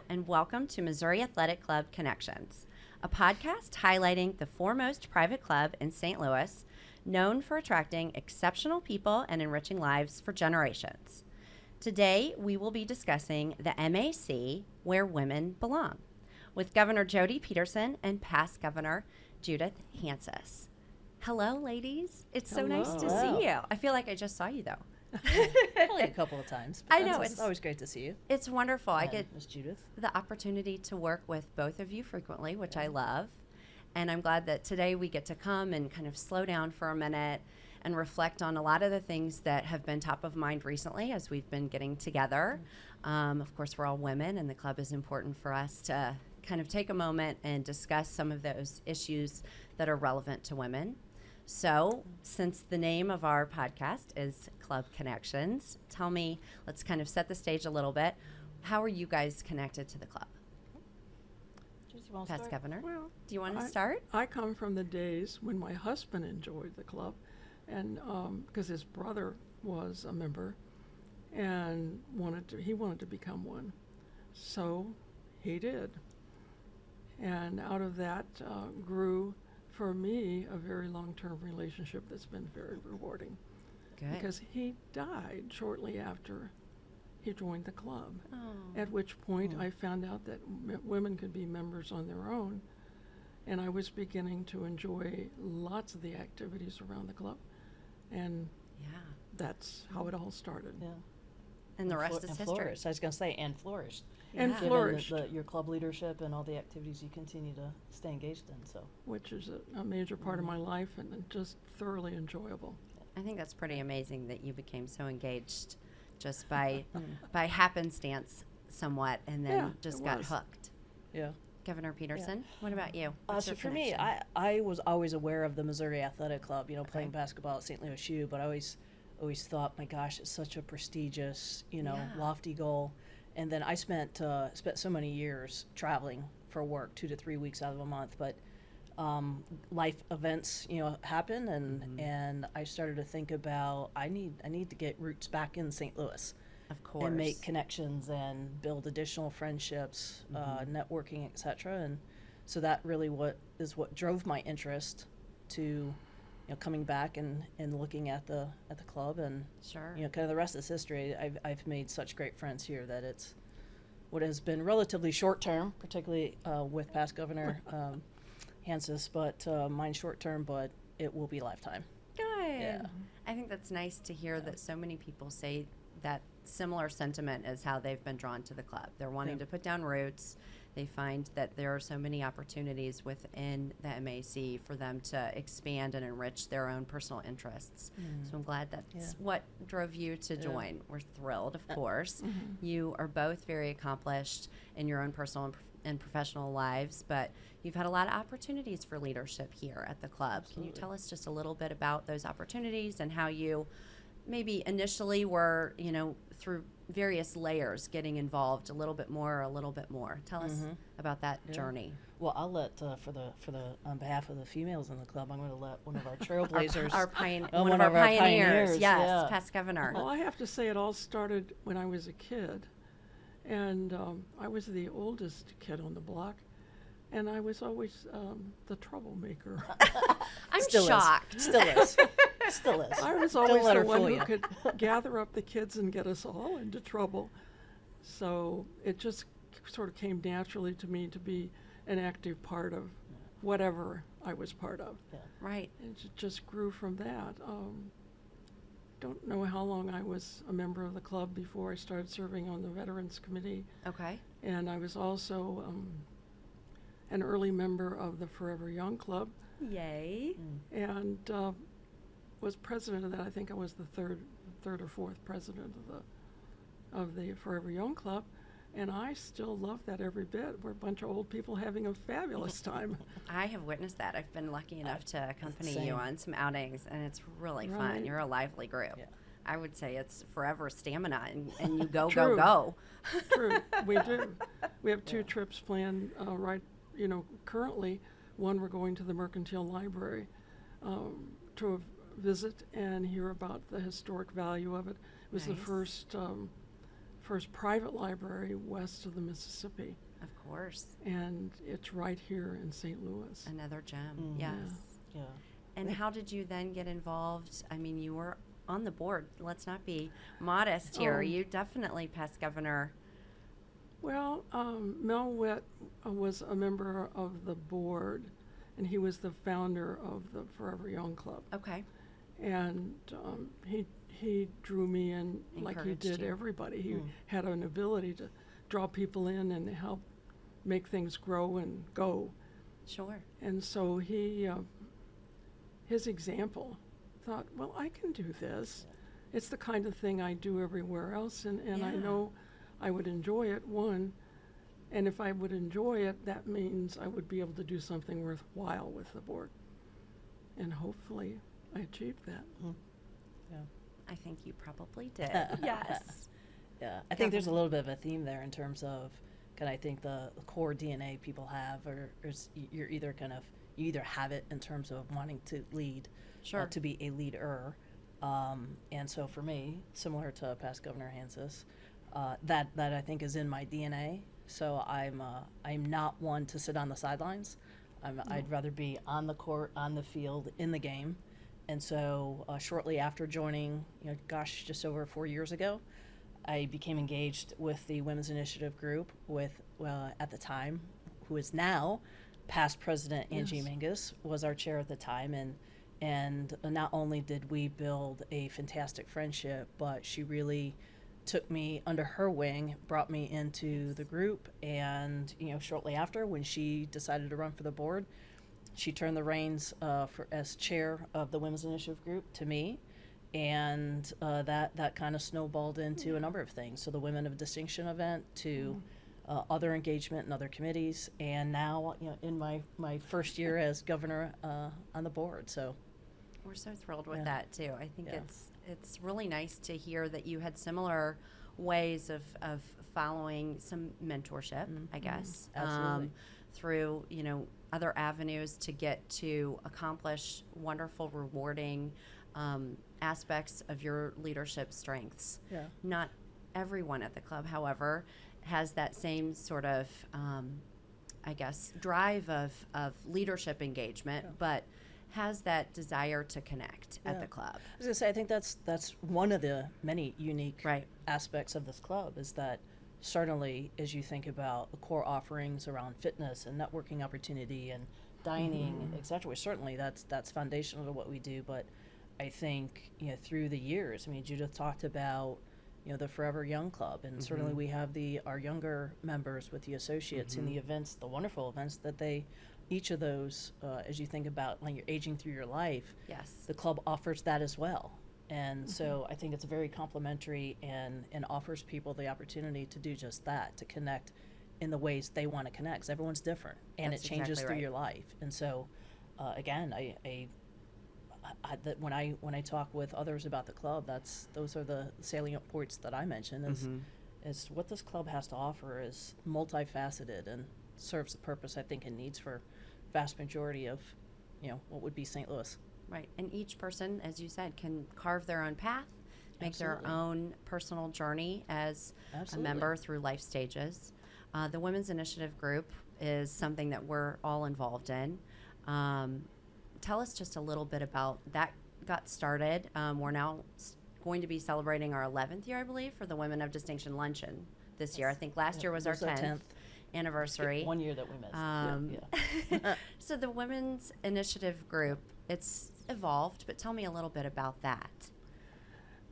and welcome to Missouri Athletic Club Connections, a podcast highlighting the foremost private club in St. Louis, known for attracting exceptional people and enriching lives for generations. Today, we will be discussing the MAC, Where Women Belong, with Governor Jodi Petersen and past Governor Judith Hanses. Hello, ladies. It's so nice to see you. I feel like I just saw you, though. Only a couple of times. I know. It's always great to see you. It's wonderful. And I get Miss Judith. the opportunity to work with both of you frequently, which I love. And I'm glad that today we get to come and kind of slow down for a minute and reflect on a lot of the things that have been top of mind recently as we've been getting together. Of course, we're all women, and the club is important for us to kind of take a moment and discuss some of those issues that are relevant to women. So, since the name of our podcast is Club Connections, tell me, let's kind of set the stage a little bit. How are you guys connected to the club? Past Governor, Well, do you want to start? I come from the days when my husband enjoyed the club, and because his brother was a member, and he wanted to become one, so he did. And out of that grew, for me, a very long-term relationship that's been very rewarding. Good. Because he died shortly after he joined the club. Oh. At which point I found out that women could be members on their own, and I was beginning to enjoy lots of the activities around the club, and that's how it all started. Yeah. And the rest is history. Flourished. I was going to say, and flourished. And Yeah. flourished, Given your club leadership and all the activities you continue to stay engaged in. So which is a major part of my life, and just thoroughly enjoyable. I think that's pretty amazing that you became so engaged just by happenstance somewhat, and then Yeah, just it got was. hooked. yeah. Governor Petersen, what about you? What's So your for me, connection? I was always aware of the Missouri Athletic Club, playing Okay. basketball at St. Louis U, but I always thought, my gosh, it's such a prestigious, Yeah. lofty goal. And then I spent so many years traveling for work, 2 to 3 weeks out of a month, but life events, happen, and I started to think about I need to get roots back in St. Louis. Of course. And make connections and build additional friendships, networking, etc. And so that really what drove my interest to, coming back and looking at the club, and Sure. kind of the rest is history. I've made such great friends here that it's what has been relatively short term, particularly with past Governor Hanses, but mine short term, but it will be lifetime. Good. Yeah. I think that's nice to hear that so many people say that similar sentiment is how they've been drawn to the club. They're wanting to put down roots. They find that there are so many opportunities within the MAC for them to expand and enrich their own personal interests. So I'm glad that's what drove you to join. We're thrilled, of course. You are both very accomplished in your own personal and professional lives, but you've had a lot of opportunities for leadership here at the club. Can you tell us just a little bit about those opportunities and how you maybe initially were, through various layers getting involved a little bit more. Tell us about that journey. Well, I'll let for the on behalf of the females in the club, I'm going to let one of our trailblazers, One of our pioneers, yes, yeah. past Governor. Well, I have to say it all started when I was a kid, and I was the oldest kid on the block, and I was always the troublemaker. I'm Still shocked. Is. Still is. Still is. I was Don't always let the her one fool who you. could gather up the kids and get us all into trouble. So it just sort of came naturally to me to be an active part of whatever I was part of. Yeah. Right. And it just grew from that. Don't know how long I was a member of the club before I started serving on the Veterans Committee. Okay. And I was also an early member of the Forever Young Club, Yay. and was president of that. I think I was the third or fourth president of the Forever Young Club, and I still love that every bit. We're a bunch of old people having a fabulous time. I have witnessed that. I've been lucky enough to accompany you Same. on some outings, and it's really fun. Right. You're a lively group. Yeah. I would say it's forever stamina, and you go, True. go. True, we do. We have 2 trips planned currently. One, we're going to the Mercantile Library to visit and hear about the historic value of it. It was the Nice. first private library west of the Mississippi, Of course. and it's right here in St. Louis. Another gem. Mhm. Yes. Yeah. And how did you then get involved? I mean, you were on the board. Let's not be modest here. Oh. You definitely past governor. Well, Mel Witt was a member of the board, and he was the founder of the Forever Young Club. Okay. And he drew me in like he Encouraged did you. everybody. He had an ability to draw people in and help make things grow and go. Sure. And so his example, thought, well, I can do this. It's the kind of thing I do everywhere else, and I Yeah. know I would enjoy it, one. And if I would enjoy it, that means I would be able to do something worthwhile with the board. And hopefully I achieved that. Yeah. I think you probably did. Yes. Yeah, I think there's a little bit of a theme there in terms of I think the core DNA people have, or you're either you either have it in terms of wanting to lead, Sure. to be a leader, and so for me, similar to past Governor Hanses, that I think is in my DNA. So I'm not one to sit on the sidelines. I'd rather be on the court, on the field, in the game. And so shortly after joining, just over 4 years ago, I became engaged with the Women's Initiative group with, at the time, who is now past President Angie Yes. Mingus, was our chair at the time. And not only did we build a fantastic friendship, but she really took me under her wing, brought me into the group. And, shortly after, when she decided to run for the board, she turned the reins as chair of the Women's Initiative group to me. And that kind of snowballed into a number of things. So the Women of Distinction event to other engagement in other committees, and now in my first year as governor on the board. So We're so thrilled with Yeah. that too. I think Yeah. it's really nice to hear that you had similar ways of following some mentorship, I guess, Absolutely. through other avenues to get to accomplish wonderful, rewarding aspects of your leadership strengths. yeah. Not everyone at the club, however, has that same sort of, I guess, drive of leadership engagement, Yeah. but has that desire to connect at Yeah. the club. I was gonna say, I think that's one of the many unique Right. aspects of this club, is that certainly as you think about the core offerings around fitness and networking opportunity and dining, et cetera, certainly that's foundational to what we do. But I think through the years, I mean, Judith talked about the Forever Young Club, and certainly we have our younger members with the associates in the events, the wonderful events that each of those, as you think about when you're aging through your life, Yes. the club offers that as well. And so I think it's very complimentary and offers people the opportunity to do just that, to connect in the ways they want to connect, 'cause everyone's different, and That's it changes exactly through right. your life. And so again, when I talk with others about the club, those are the salient points that I mention, is what this club has to offer is multifaceted and serves the purpose I think it needs for vast majority of what would be St. Louis. Right. And each person, as you said, can carve their own path, make their Absolutely. own personal journey as Absolutely. a member through life stages. The Women's Initiative group is something that we're all involved in. Tell us just a little bit about that. Got started. We're now going to be celebrating our 11th year, I believe, for the Women of Distinction Luncheon this year. I think last year was our 10th anniversary. 1 year that we missed. Yeah. So the Women's Initiative group, it's evolved, but tell me a little bit about that.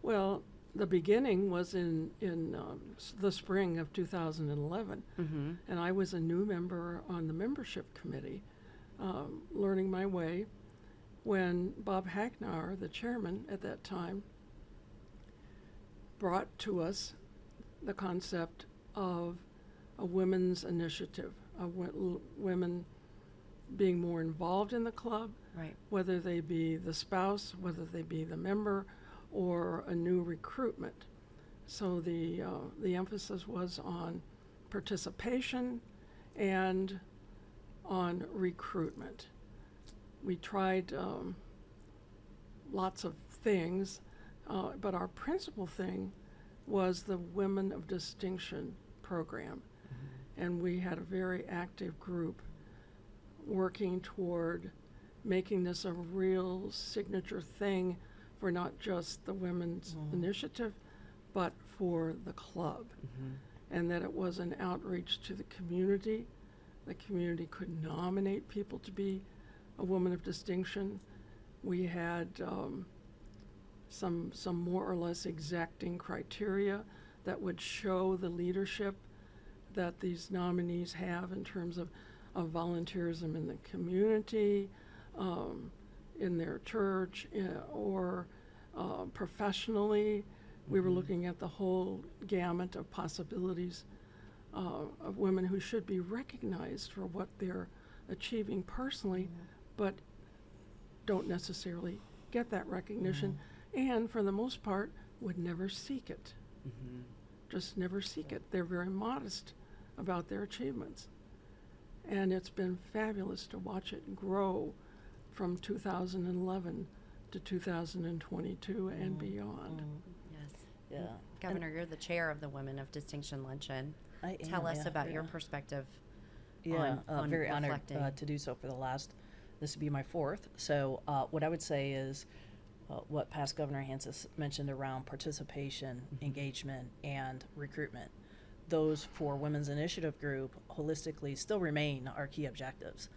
Well, the beginning was in the spring of 2011, and I was a new member on the membership committee, learning my way, when Bob Hacknauer, the chairman at that time, brought to us the concept of a women's initiative, of women being more involved in the club, Right. whether they be the spouse, whether they be the member, or a new recruitment. So the emphasis was on participation and on recruitment. We tried lots of things, but our principal thing was the Women of Distinction program. And we had a very active group working toward making this a real signature thing for not just the Women's Initiative, but for the club. And that it was an outreach to the community. The community could nominate people to be a woman of distinction. We had some more or less exacting criteria that would show the leadership that these nominees have in terms of volunteerism in the community, in their church, or professionally. We were looking at the whole gamut of possibilities of women who should be recognized for what they're achieving personally, but don't necessarily get that recognition, and for the most part would never seek it. Just never seek it. They're very modest about their achievements. And it's been fabulous to watch it grow from 2011 to 2022 and beyond. Yes. Yeah. Governor, you're the chair of the Women of Distinction Luncheon. I Tell am, us yeah, about yeah. your perspective Yeah, on very honored reflecting. to do so for the last, this would be my fourth. So what I would say is what past Governor Hanses mentioned around participation, engagement, and recruitment. Those for Women's Initiative Group holistically still remain our key objectives.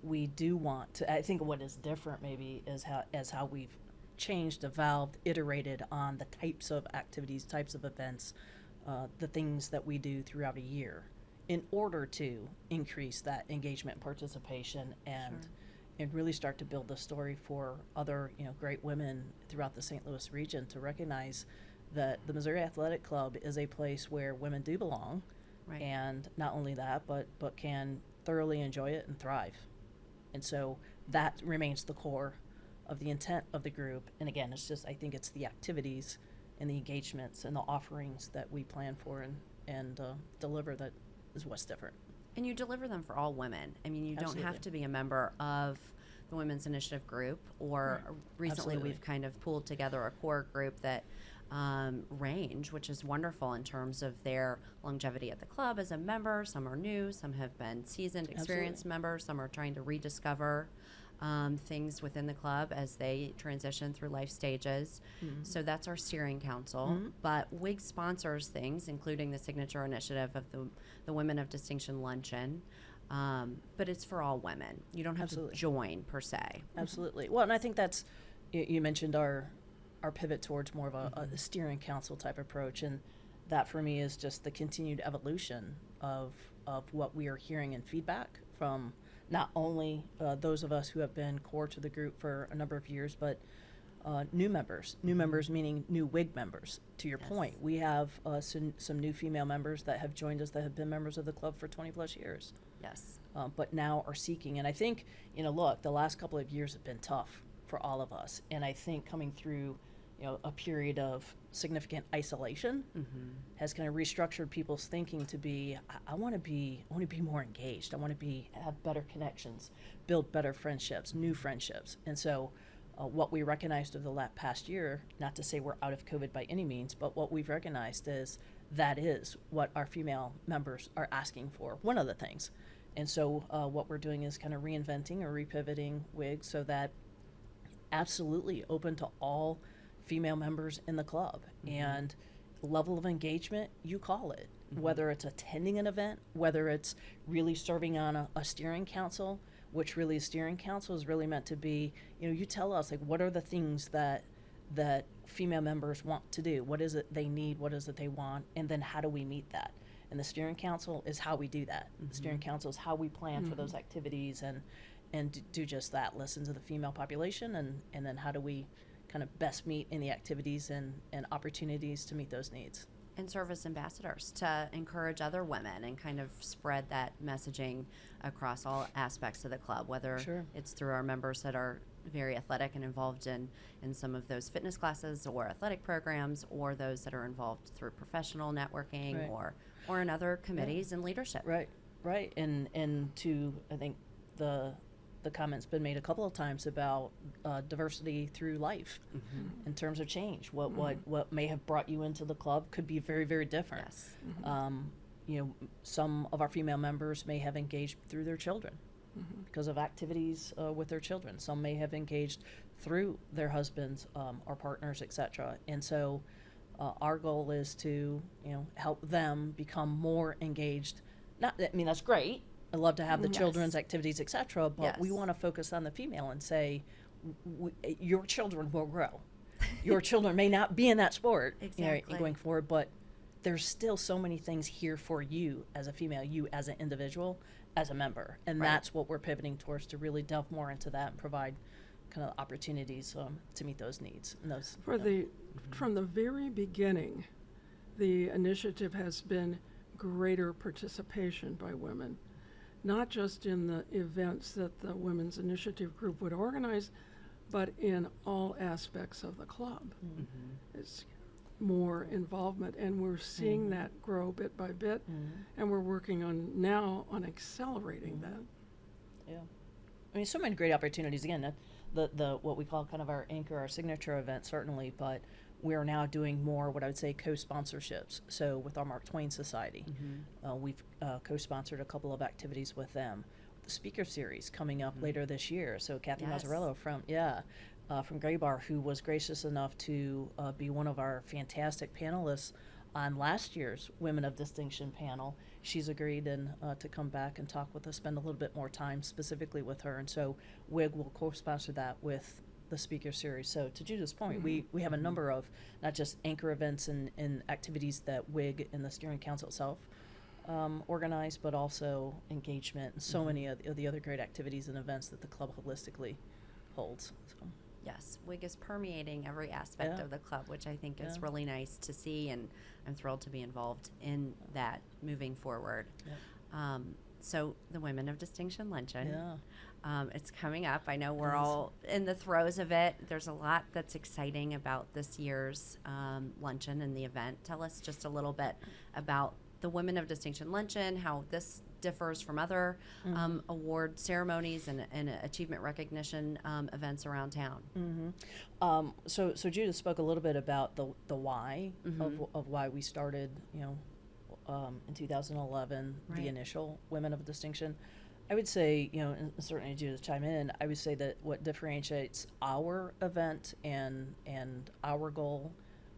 We do want to, I think what is different maybe is how we've changed, evolved, iterated on the types of activities, types of events, the things that we do throughout a year in order to increase that engagement and participation and really start to build the story for other great women throughout the St. Louis region to recognize that the Missouri Athletic Club is a place where women do belong, Right. and not only that, but can thoroughly enjoy it and thrive. And so that remains the core of the intent of the group. And again, it's just, I think it's the activities and the engagements and the offerings that we plan for and deliver that is what's different. And you deliver them for all women. I mean, you don't Absolutely. have to be a member of the Women's Initiative Group, or recently Absolutely. we've kind of pulled together a core group that range, which is wonderful in terms of their longevity at the club as a member. Some are new, some have been seasoned, experienced members, some are trying to rediscover things within the club as they transition through life stages. So that's our steering council. But WIG sponsors things, including the signature initiative of the Women of Distinction Luncheon. But it's for all women. You don't have Absolutely. to join per se. Absolutely. Well, and I think that's, you mentioned our pivot towards more of a steering council type approach, and that for me is just the continued evolution of what we are hearing in feedback from not only those of us who have been core to the group for a number of years, but new members meaning new WIG members. To your point, we have some new female members that have joined us that have been members of the club for 20 plus years. Yes. But now are seeking. And I think, look, the last couple of years have been tough for all of us. And I think coming through, a period of significant isolation has kind of restructured people's thinking to be, I want to be more engaged. I want to have better connections, build better friendships, new friendships. And so what we recognized over the past year, not to say we're out of COVID by any means, but what we've recognized is that is what our female members are asking for, one of the things. And so what we're doing is kind of reinventing or repivoting WIG so that absolutely open to all female members in the club. And level of engagement, you call it, whether it's attending an event, whether it's really serving on a steering council, which really a steering council is really meant to be, you tell us, like, what are the things that female members want to do? What is it they need? What is it they want? And then how do we meet that? And the steering council is how we do that. The steering council is how we plan for those activities and do just that, listen to the female population, and then how do we kind of best meet in the activities and opportunities to meet those needs. And serve as ambassadors to encourage other women and kind of spread that messaging across all aspects of the club, whether it's through our members that are very athletic and involved in some of those fitness classes or athletic programs, or those that are involved through professional networking or in other committees and leadership. Right. And to, I think, the the comment's been made a couple of times about diversity through life in terms of change. What may have brought you into the club could be very, very different. Yes. You know, some of our female members may have engaged through their children because of activities with their children. Some may have engaged through their husbands or partners, etc. And so our goal is to, you know, help them become more engaged. I mean, that's great. I love to have the children's activities, etc. But we Yes. want to focus on the female and say, your children will grow. Your children may not be in that sport, you know, Exactly. going forward, but there's still so many things here for you as a female, you as an individual, as a member, and Right. that's what we're pivoting towards, to really delve more into that and provide kind of opportunities to meet those needs. And those, From the very beginning, the initiative has been greater participation by women, not just in the events that the Women's Initiative Group would organize, but in all aspects of the club. It's more involvement, and we're seeing that grow bit by bit, and we're working on accelerating that. Yeah. I mean, so many great opportunities. Again, the what we call kind of our anchor, our signature event, certainly, but we're now doing more what I would say co-sponsorships. So with our Mark Twain Society, we've co-sponsored a couple of activities with them. The speaker series coming up later this year. So Kathy Yes. Mazzarello from Gray Bar, who was gracious enough to be one of our fantastic panelists on last year's Women of Distinction panel. She's agreed to come back and talk with us, spend a little bit more time specifically with her. And so WIG will co-sponsor that with the speaker series. So to Judith's point, we have a number of not just anchor events and activities that WIG and the steering council itself organize, but also engagement and so many of the other great activities and events that the club holistically holds. So. Yes, WIG is permeating every aspect Yeah. of the club, which I think is Yeah. really nice to see, and I'm thrilled to be involved in that moving forward. Yeah. So the Women of Distinction Luncheon, Yeah. it's coming up. I know we're It is. all in the throes of it. There's a lot that's exciting about this year's luncheon and the event. Tell us just a little bit about the Women of Distinction Luncheon, how this differs from other award ceremonies and achievement recognition events around town. So Judith spoke a little bit about the why of why we started, you know, in 2011, Right. the initial Women of Distinction. I would say, you know, and certainly Judith chime in, I would say that what differentiates our event and our goal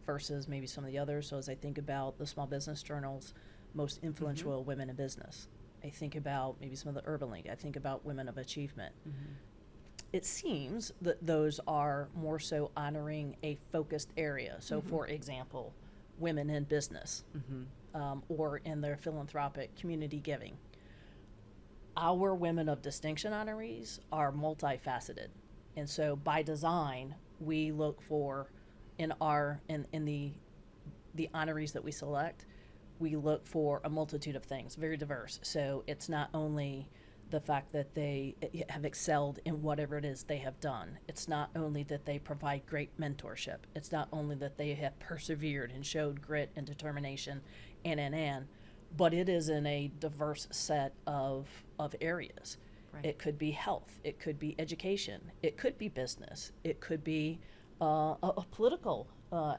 versus maybe some of the others. So as I think about the Small Business Journal's most influential women in business, I think about maybe some of the Urban League, I think about Women of Achievement. It seems that those are more so honoring a focused area. So for example, women in business or in their philanthropic community giving. Our Women of Distinction honorees are multifaceted. And so by design, we look for in the honorees that we select, we look for a multitude of things, very diverse. So it's not only the fact that they have excelled in whatever it is they have done. It's not only that they provide great mentorship. It's not only that they have persevered and showed grit and determination but it is in a diverse set of areas. Right. It could be health. It could be education. It could be business. It could be political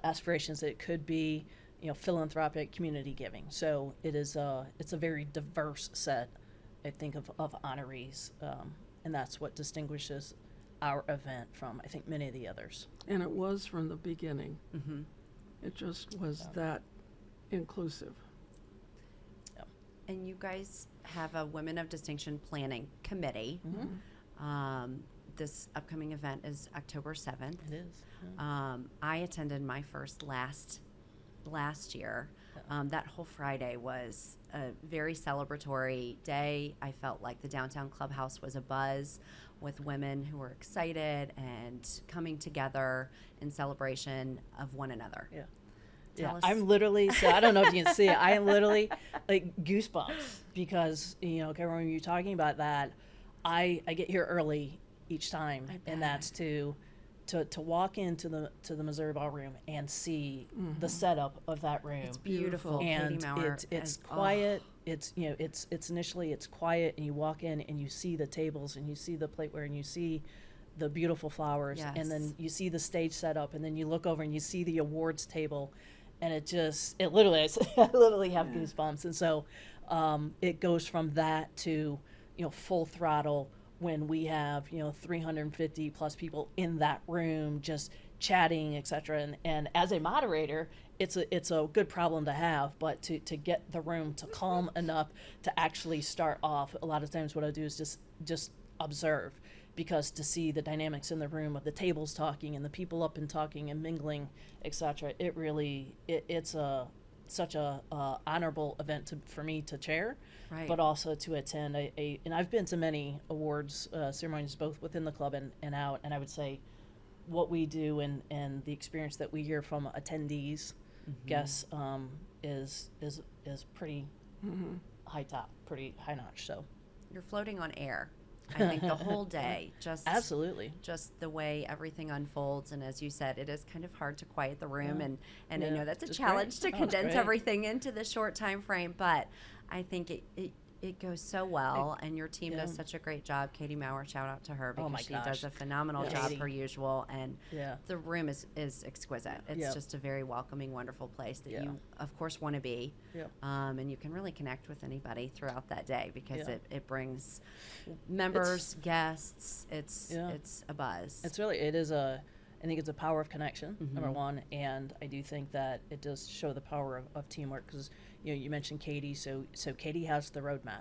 aspirations. It could be, you know, philanthropic community giving. So it's a very diverse set, I think, of honorees, and that's what distinguishes our event from, I think, many of the others. And it was from the beginning. It just was that inclusive. And you guys have a Women of Distinction Planning Committee. This upcoming event is October 7th. It is. I attended my first last year. That whole Friday was a very celebratory day. I felt like the downtown clubhouse was abuzz with women who were excited and coming together in celebration of one another. Yeah. Tell Yeah, us. I'm literally, so I don't know if you can see it, I am literally like goosebumps because, you know, Cameron, when you're talking about that, I get here early each time, and that's to walk into the Missouri Ballroom and see the setup of that room. It's beautiful. And Katie Maurer it's and- quiet, it's it's initially it's quiet, and you walk in and you see the tables and you see the plateware and you see the beautiful flowers, and then Yes. you see the stage set up, and then you look over and you see the awards table, and it literally I literally have goosebumps. And so it goes from that to full throttle when we have 350 plus people in that room just chatting, etc. And as a moderator, it's a good problem to have, but to get the room to calm enough to actually start off, a lot of times what I do is just observe, because to see the dynamics in the room of the tables talking and the people up and talking and mingling, etc. It really it's such a honorable event for me to chair, Right. but also to attend. And I've been to many awards ceremonies, both within the club and out. And I would say what we do and the experience that we hear from attendees, guests, is pretty high top, pretty high notch. So You're floating on air. I think the whole day, just absolutely. just the way everything unfolds, and as you said, it is kind of hard to quiet the room, Yeah. and I Yeah. know that's a It's challenge great. to Oh, it's condense great. everything into the short time frame, but I think it goes so well, and your team does Yeah. such a great job. Katie Maurer, shout out to her, Oh because my she gosh. does a phenomenal Yeah. job Katie. per usual, and Yeah. the room is exquisite. It's Yep. just a very welcoming, wonderful place that Yeah. you, of course, want to be. Yep. And you can really connect with anybody throughout that day, because Yeah. it brings members, guests. It's Yeah. it's a buzz. I think it's a power of connection, number Mhm. one, and I do think that it does show the power of teamwork, because you mentioned Katie, so Katie has the roadmap,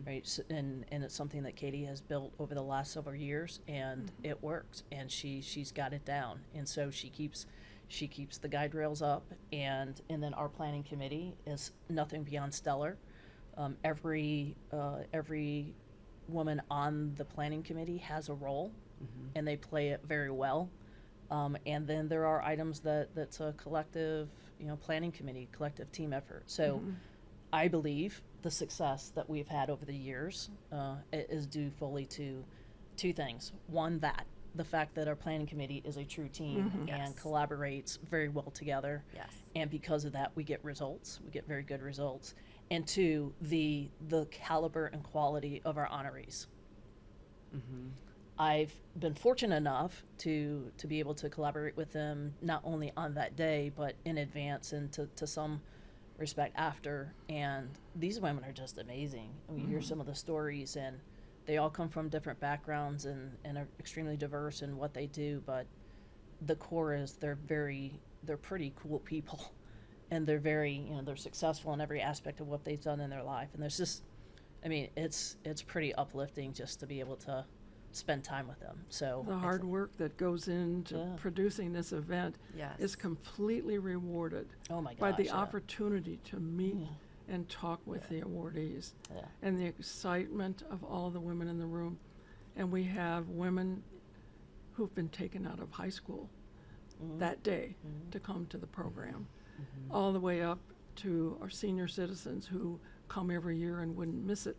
right? So, and it's something that Katie has built over the last several years, and it works, and she's got it down, and so she keeps the guide rails up, and then our planning committee is nothing beyond stellar. Every woman on the planning committee has a role, and they play it very well. And then there are items that's a collective, planning committee, collective team effort. So I believe the success that we've had over the years is due fully to two things. One, the fact that our planning committee is a true team and Yes. collaborates very well together. Yes. And because of that, we get results. We get very good results. And two, the caliber and quality of our honorees. I've been fortunate enough to be able to collaborate with them not only on that day, but in advance and to some respect after. And these women are just amazing. We hear some of the stories, and they all come from different backgrounds and are extremely diverse in what they do. But the core is they're pretty cool people, and they're very, they're successful in every aspect of what they've done in their life. And there's just, it's pretty uplifting just to be able to spend time with them. So The hard work that goes into Yeah. producing this event Yes. is completely rewarded oh my gosh, by the yeah. opportunity to meet Yeah. and talk with the awardees, Yeah. and the excitement of all the women in the room. And we have women who've been taken out of high school that day to come to the program, all the way up to our senior citizens who come every year and wouldn't miss it,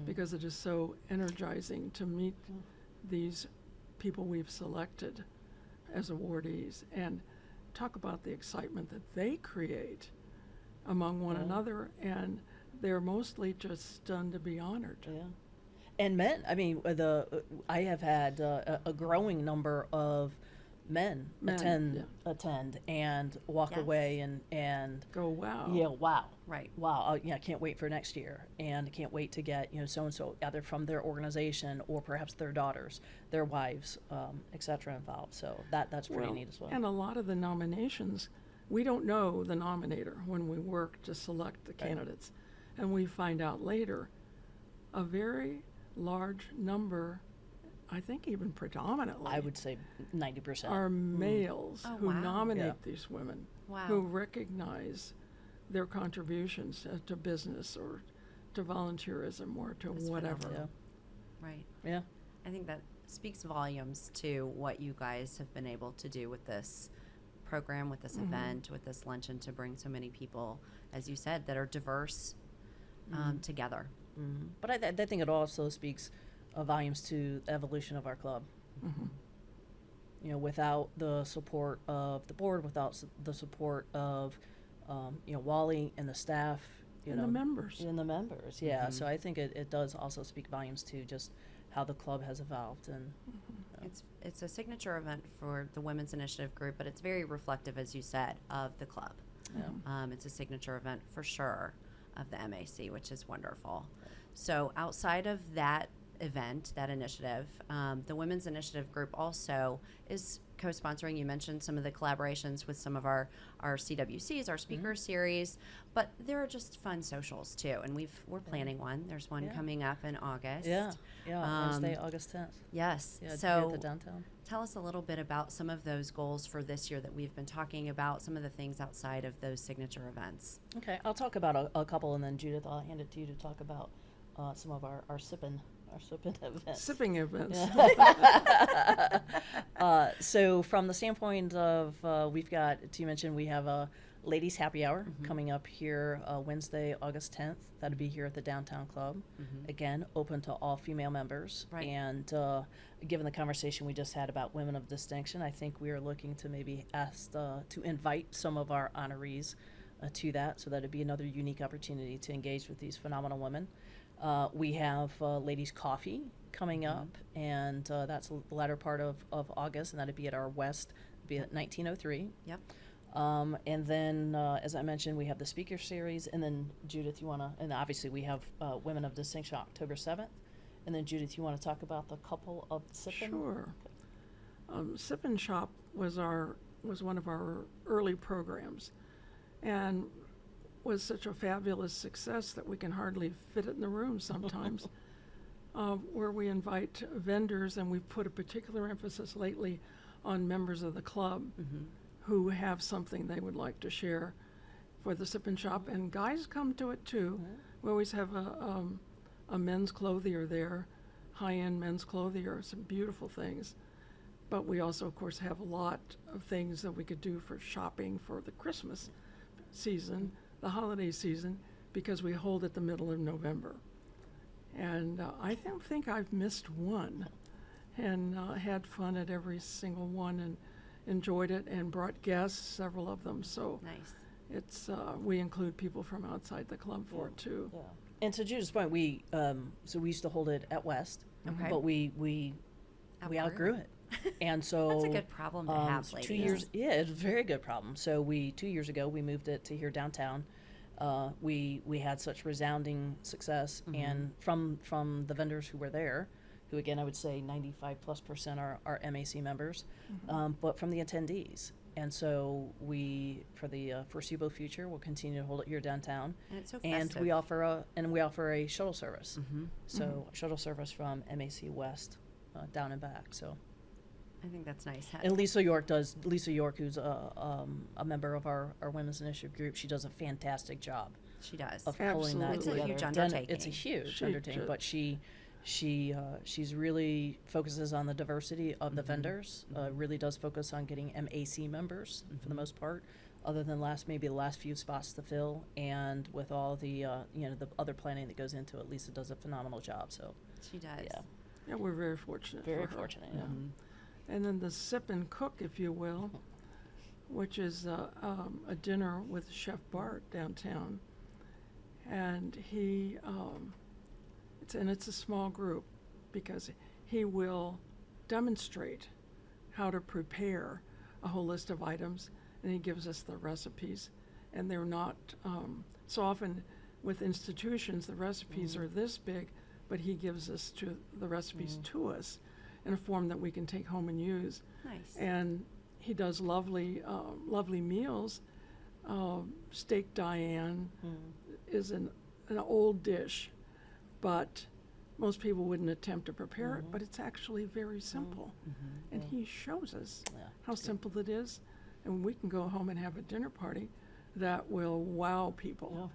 because it is so energizing to meet these people we've selected as awardees and talk about the excitement that they create among one another, and they're mostly just stunned to be honored. Yeah. And men, I have had a growing number of men, attend and walk Yes. away and Go, wow. yeah, wow. Right. Wow, I can't wait for next year, and I can't wait to get so-and-so either from their organization or perhaps their daughters, their wives, etc. involved. So that's pretty neat as well. And a lot of the nominations, we don't know the nominator when we work to select the candidates. And we find out later, a very large number, I think even predominantly, I would say 90%. are males Oh, who wow. nominate Yeah. these women, Wow. who recognize their contributions to business or to volunteerism or to That's whatever. phenomenal. Yeah. Right. Yeah. I think that speaks volumes to what you guys have been able to do with this program, with this event, with this luncheon, to bring so many people, as you said, that are diverse together. But I think it also speaks volumes to the evolution of our club. Without the support of the board, without the support of, Wally and the staff, you And know, the members. in the members. Yeah. So I think it does also speak volumes to just how the club has evolved. And It's a signature event for the Women's Initiative group, but it's very reflective, as you said, of the club. It's a signature event for sure of the MAC, which is wonderful. So outside of that event, that initiative, the Women's Initiative group also is co-sponsoring. You mentioned some of the collaborations with some of our CWCs, our speaker series, but there are just fun socials too, and we're planning one. There's one coming up in August. Yeah, Wednesday, August 10th. Yes. Yeah, here So at the downtown. tell us a little bit about some of those goals for this year that we've been talking about, some of the things outside of those signature events. Okay, I'll talk about a couple, and then Judith, I'll hand it to you to talk about some of our sipping events. Sipping events. So from the standpoint of, we've got, to mention, we have a ladies happy hour coming up here Wednesday, August 10th. That'll be here at the Downtown Club. Again, open to all female members. Right. And given the conversation we just had about Women of Distinction, I think we are looking to maybe ask to invite some of our honorees to that, so that it'd be another unique opportunity to engage with these phenomenal women. We have ladies coffee coming up, and that's the latter part of August, and that'd be at our West, be at 1903. Yep. And then, as I mentioned, we have the speaker series, and then Judith, you want to, and obviously we have Women of Distinction October 7th, and then Judith, you want to talk about the couple of sipping? Sure. Sip and Shop was one of our early programs, and was such a fabulous success that we can hardly fit it in the room sometimes. Where we invite vendors, and we've put a particular emphasis lately on members of the club who have something they would like to share for the Sip and Shop, and guys come to it too. We always have a men's clothier there, high-end men's clothier, some beautiful things. But we also, of course, have a lot of things that we could do for shopping for the Christmas season, the holiday season, because we hold it the middle of November. And I don't think I've missed one, and had fun at every single one, and enjoyed it, and brought guests, several of them. So Nice. it's we include people from outside the club for it too. Yeah. And to Judith's point, we used to hold it at West, Okay. but we outgrew it. And so That's a good problem to have, ladies. 2 years, yeah, it's a very good problem. So 2 years ago, we moved it to here downtown. We had such resounding success, and from the vendors who were there, who again I would say 95+% are MAC members, but from the attendees. And so we, for the foreseeable future, will continue to hold it here downtown. And it's so And festive. we offer a shuttle service. So shuttle service from MAC West down and back. So. I think that's nice. And Lisa York, who's a member of our Women's Initiative group, she does a fantastic job She does. of pulling that Absolutely. together. It's a huge Done- undertaking. It's a huge She undertaking, ju- but she's really focuses on the diversity of the vendors. Really does focus on getting MAC members for the most part, other than maybe the last few spots to fill, and with all the the other planning that goes into it. Lisa does a phenomenal job. So She does. yeah, Yeah, we're very fortunate. very for her. fortunate. Yeah. And then the Sip and Cook, if you will, which is a dinner with Chef Bart downtown. And it's a small group, because he will demonstrate how to prepare a whole list of items, and he gives us the recipes. And they're not, so often with institutions, the recipes are this big, but he gives us the recipes to us in a form that we can take home and use. Nice. And he does lovely meals. Steak Diane is an old dish, but most people wouldn't attempt to prepare it, but it's actually very simple. And he shows us Yeah, how simple it is, and we can go home and have a dinner party that will wow people.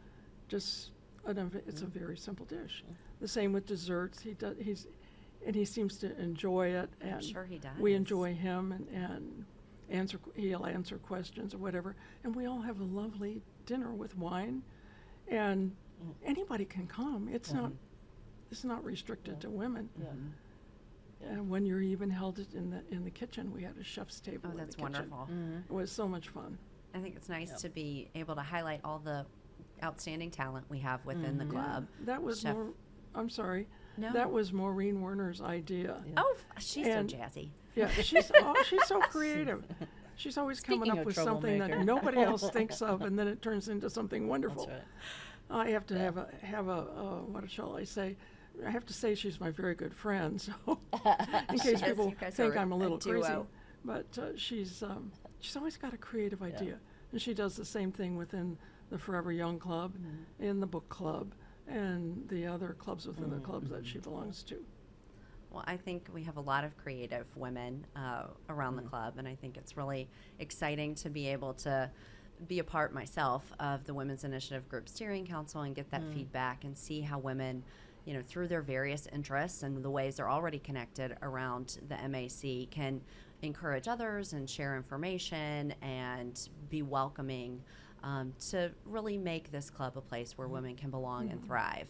Yeah. It's a very simple dish. The same with desserts. He seems to enjoy it, and I'm sure he does. we enjoy him, and he'll answer questions or whatever, and we all have a lovely dinner with wine, and anybody can come. It's not restricted to women. And when you're even held it in the kitchen, we had a chef's table Oh, in the that's kitchen. wonderful. It was so much fun. I think it's nice to be able to highlight all the outstanding talent we have within the club. That was Chef- I'm sorry. No. That was Maureen Werner's idea. Yeah. Oh, she's And- so jazzy. Yeah, she's so creative. She's always coming Speaking up of with something that troublemaker. nobody else thinks of, and then it turns into something wonderful. That's right. I have to have a what shall I say? I have to say she's my very good friend, so in case Yes, people you guys think are I'm a little crazy. duo. But she's always got a creative idea, and she does the same thing within the Forever Young Club, in the book club, and the other clubs within the clubs that she belongs to. Well, I think we have a lot of creative women around the club, and I think it's really exciting to be able to be a part myself of the Women's Initiative Group Steering Council and get that feedback and see how women, you know, through their various interests and the ways they're already connected around the MAC, can encourage others and share information and be welcoming to really make this club a place where women can belong and thrive.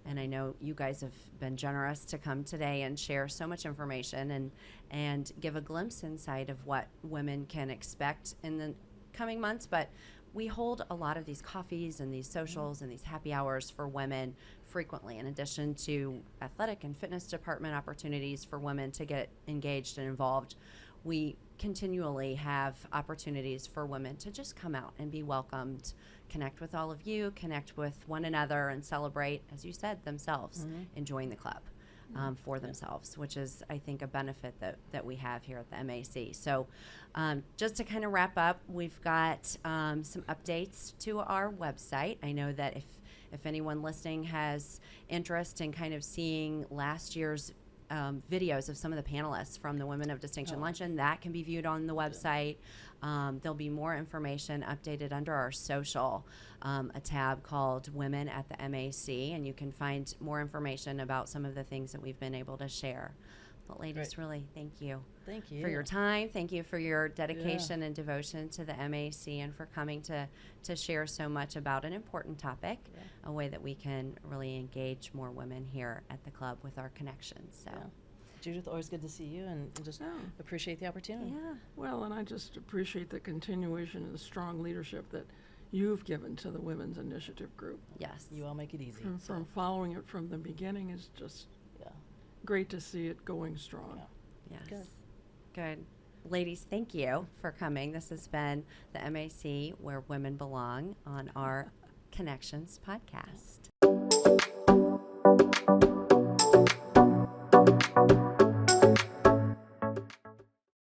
And I know you guys have been generous to come today and share so much information and give a glimpse inside of what women can expect in the coming months. But we hold a lot of these coffees and these socials and these happy hours for women frequently, in addition to athletic and fitness department opportunities for women to get engaged and involved. We continually have opportunities for women to just come out and be welcomed, connect with all of you, connect with one another, and celebrate, as you said, themselves, enjoying the club for themselves, which is, I think, a benefit that we have here at the MAC. So just to kind of wrap up, we've got some updates to our website. I know that if anyone listening has interest in kind of seeing last year's videos of some of the panelists from the Women of Distinction Luncheon, that can be viewed on the website. There'll be more information updated under our social, a tab called Women at the MAC, and you can find more information about some of the things that we've been able to share. But ladies, really, thank you. Thank you For your time. Thank you for your dedication and devotion to the MAC, and for coming to share so much about an important topic, a way that we can really engage more women here at the club with our connections. So, Yeah. Judith, always good to see you, and just Yeah. appreciate the opportunity. yeah. Well, and I just appreciate the continuation and the strong leadership that you've given to the Women's Initiative Group. Yes. You all make it easy. From following it from the beginning is just Yeah. great to see it going strong. Yeah. Yes. Good. Ladies, thank you for coming. This has been the MAC, Where Women Belong, on our Connections podcast.